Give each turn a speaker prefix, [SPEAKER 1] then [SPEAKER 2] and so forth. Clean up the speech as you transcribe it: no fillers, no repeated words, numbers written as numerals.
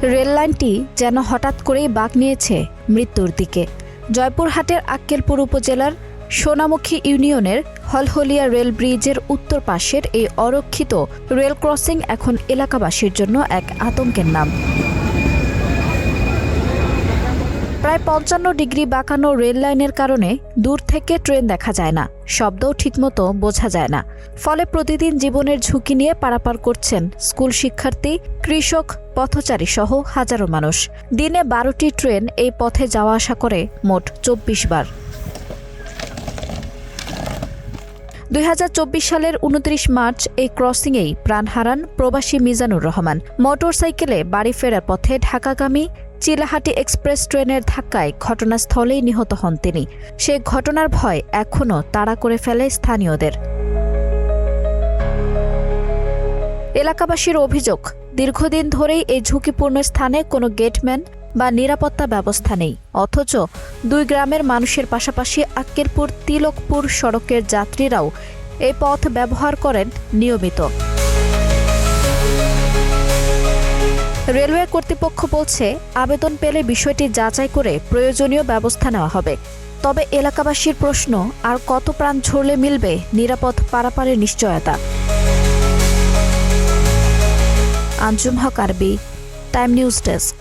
[SPEAKER 1] রেললাইনটি যেন হঠাৎ করেই বাঁক নিয়েছে মৃত্যুর দিকে। জয়পুরহাটের আক্কেলপুর উপজেলার সোনামুখী ইউনিয়নের হলহলিয়া রেল ব্রিজের উত্তর পাশের এই অরক্ষিত রেল ক্রসিং এখন এলাকাবাসীর জন্য এক আতঙ্কের নাম। প্রায় 55 ডিগ্রি বাঁকানো রেল লাইনের কারণে দূর থেকে ট্রেন দেখা যায় না, শব্দও ঠিকমতো বোঝা যায় না। ফলে প্রতিদিন জীবনের ঝুঁকি নিয়ে পারাপার করছেন স্কুল শিক্ষার্থী, কৃষক, পথচারী সহ হাজারো মানুষ। দিনে 12টি ট্রেন এই পথে যাওয়া আসা করে মোট 24 বার। 2024 সালের 29 মার্চ এই ক্রসিংয়েই প্রাণ হারান প্রবাসী মিজানুর রহমান। মোটরসাইকেলে বাড়ি ফেরার পথে ঢাকাগামী চিলাহাটি এক্সপ্রেস ট্রেনের ধাক্কায় ঘটনাস্থলেই নিহত হন তিনি। সে ঘটনার ভয় এখনও তাড়া করে ফেলে স্থানীয়দের। এলাকাবাসীর অভিযোগ, দীর্ঘদিন ধরেই এই ঝুঁকিপূর্ণ স্থানে কোনো গেটম্যান বা নিরাপত্তা ব্যবস্থা নেই, অথচ দুই গ্রামের মানুষের পাশাপাশি আক্কেলপুর তিলকপুর সড়কের যাত্রীরাও এই পথ ব্যবহার করেন নিয়মিত। রেলওয়ে কর্তৃপক্ষ বলছে, আবেদন পেলে বিষয়টি যাচাই করে প্রয়োজনীয় ব্যবস্থা নেওয়া হবে। তবে এলাকাবাসীর প্রশ্ন, আর কত প্রাণ ঝরলে মিলবে নিরাপদ পারাপারের নিশ্চয়তা? আঞ্জুম হক আরবি, টাইম নিউজ ডেস্ক।